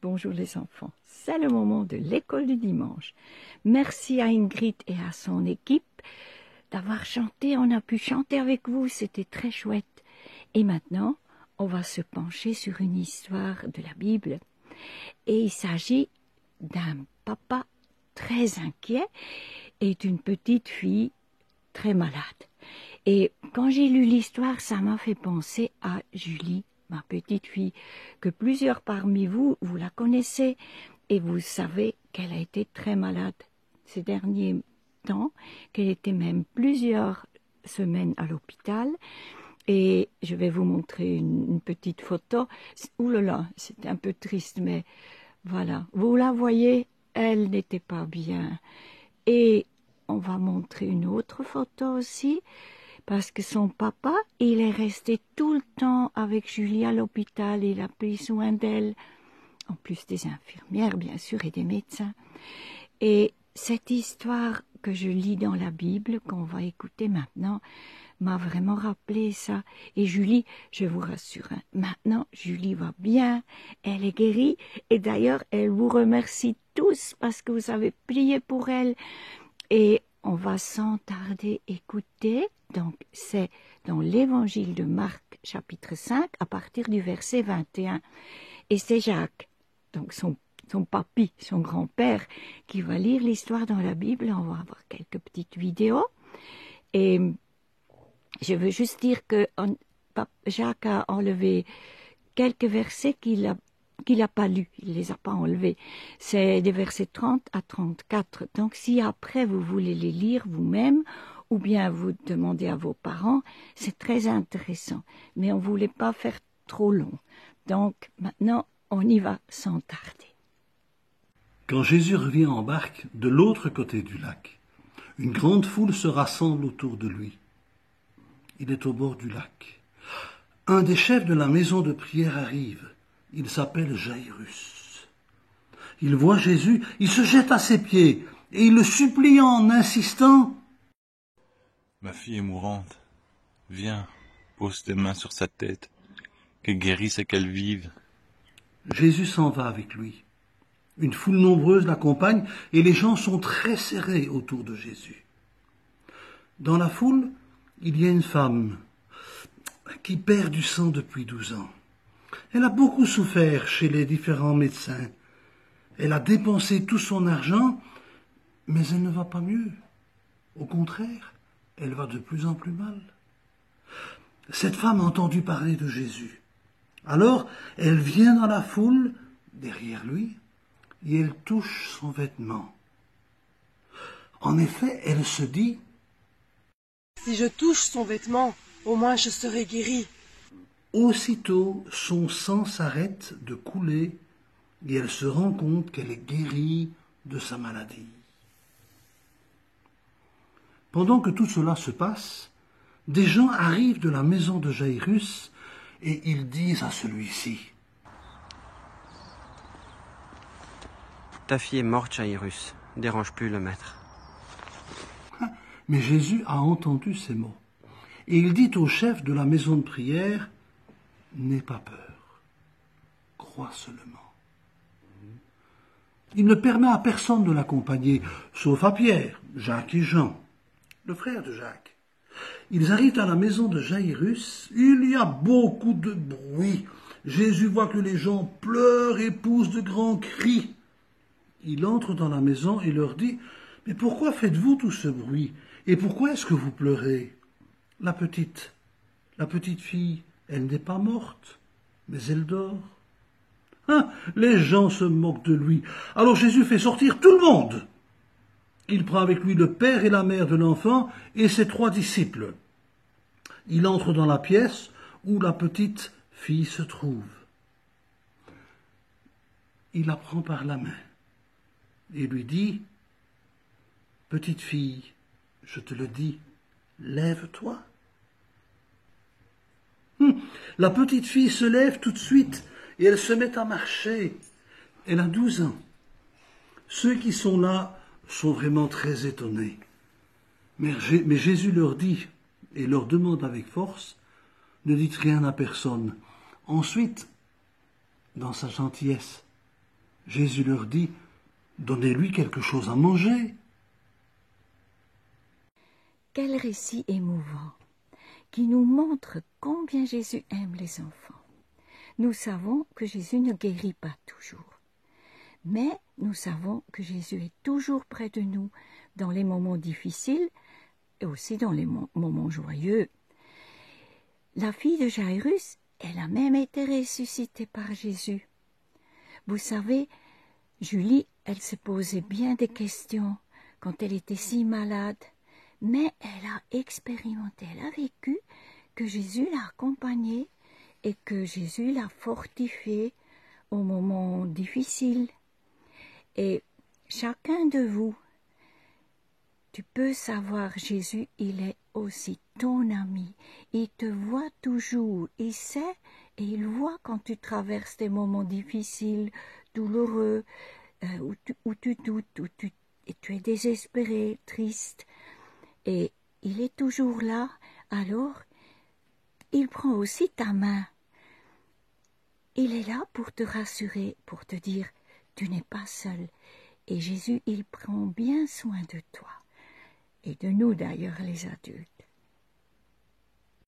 Bonjour les enfants, c'est le moment de l'école du dimanche. Merci à Ingrid et à son équipe d'avoir chanté. On a pu chanter avec vous, c'était très chouette. Et maintenant, on va se pencher sur une histoire de la Bible. Et il s'agit d'un papa très inquiet et d'une petite fille très malade. Et quand j'ai lu l'histoire, ça m'a fait penser à Julie, ma petite fille, que plusieurs parmi vous, vous la connaissez et vous savez qu'elle a été très malade ces derniers temps, qu'elle était même plusieurs semaines à l'hôpital. Et je vais vous montrer une petite photo. Ouh là là, c'est un peu triste, mais voilà. Vous la voyez, elle n'était pas bien. Et on va montrer une autre photo aussi, parce que son papa, il est resté tout le temps avec Julie à l'hôpital, il a pris soin d'elle, en plus des infirmières, bien sûr, et des médecins. Et cette histoire que je lis dans la Bible, qu'on va écouter maintenant, m'a vraiment rappelé ça. Et Julie, je vous rassure, maintenant, Julie va bien, elle est guérie, et d'ailleurs, elle vous remercie tous parce que vous avez prié pour elle. Et on va sans tarder écouter, donc c'est dans l'évangile de Marc, chapitre 5, à partir du verset 21. Et c'est Jacques, donc son papy, son grand-père, qui va lire l'histoire dans la Bible. On va avoir quelques petites vidéos. Et je veux juste dire que Jacques a enlevé quelques versets qu'il a pas lus, il les a pas enlevés. C'est des versets 30 à 34. Donc si après vous voulez les lire vous-même, ou bien vous demandez à vos parents, c'est très intéressant. Mais on voulait pas faire trop long. Donc maintenant, on y va sans tarder. Quand Jésus revient en barque de l'autre côté du lac, une grande foule se rassemble autour de lui. Il est au bord du lac. Un des chefs de la maison de prière arrive. Il s'appelle Jairus. Il voit Jésus, il se jette à ses pieds et il le supplie en insistant. « Ma fille est mourante. Viens, pose tes mains sur sa tête, qu'elle guérisse et qu'elle vive. » Jésus s'en va avec lui. Une foule nombreuse l'accompagne et les gens sont très serrés autour de Jésus. Dans la foule, il y a une femme qui perd du sang depuis 12 ans. Elle a beaucoup souffert chez les différents médecins. Elle a dépensé tout son argent, mais elle ne va pas mieux. Au contraire, elle va de plus en plus mal. Cette femme a entendu parler de Jésus. Alors, elle vient dans la foule, derrière lui, et elle touche son vêtement. En effet, elle se dit « Si je touche son vêtement, au moins je serai guérie. » Aussitôt, son sang s'arrête de couler et elle se rend compte qu'elle est guérie de sa maladie. Pendant que tout cela se passe, des gens arrivent de la maison de Jairus et ils disent à celui-ci « Ta fille est morte, Jairus. Dérange plus le maître. » Mais Jésus a entendu ces mots et il dit au chef de la maison de prière « N'aie pas peur, crois seulement. » Il ne permet à personne de l'accompagner, sauf à Pierre, Jacques et Jean, le frère de Jacques. Ils arrivent à la maison de Jairus, il y a beaucoup de bruit. Jésus voit que les gens pleurent et poussent de grands cris. Il entre dans la maison et leur dit « Mais pourquoi faites-vous tout ce bruit? Et pourquoi est-ce que vous pleurez? La petite fille, elle n'est pas morte, mais elle dort. » Les gens se moquent de lui. Alors Jésus fait sortir tout le monde. Il prend avec lui le père et la mère de l'enfant et ses 3 disciples. Il entre dans la pièce où la petite fille se trouve. Il la prend par la main et lui dit « Petite fille, je te le dis, lève-toi. » La petite fille se lève tout de suite et elle se met à marcher. Elle a 12 ans. Ceux qui sont là sont vraiment très étonnés. Mais Jésus leur dit et leur demande avec force, ne dites rien à personne. Ensuite, dans sa gentillesse, Jésus leur dit, donnez-lui quelque chose à manger. Quel récit émouvant, qui nous montre combien Jésus aime les enfants. Nous savons que Jésus ne guérit pas toujours, mais nous savons que Jésus est toujours près de nous dans les moments difficiles et aussi dans les moments joyeux. La fille de Jairus, elle a même été ressuscitée par Jésus. Vous savez, Julie, elle se posait bien des questions quand elle était si malade, mais elle a expérimenté, elle a vécu que Jésus l'a accompagnée et que Jésus l'a fortifiée au moment difficile. Et chacun de vous, tu peux savoir, Jésus, il est aussi ton ami. Il te voit toujours, il sait et il voit quand tu traverses des moments difficiles, douloureux, où tu doutes, et tu es désespéré, triste. Et il est toujours là, alors il prend aussi ta main. Il est là pour te rassurer, pour te dire, tu n'es pas seul. Et Jésus, il prend bien soin de toi. Et de nous d'ailleurs, les adultes.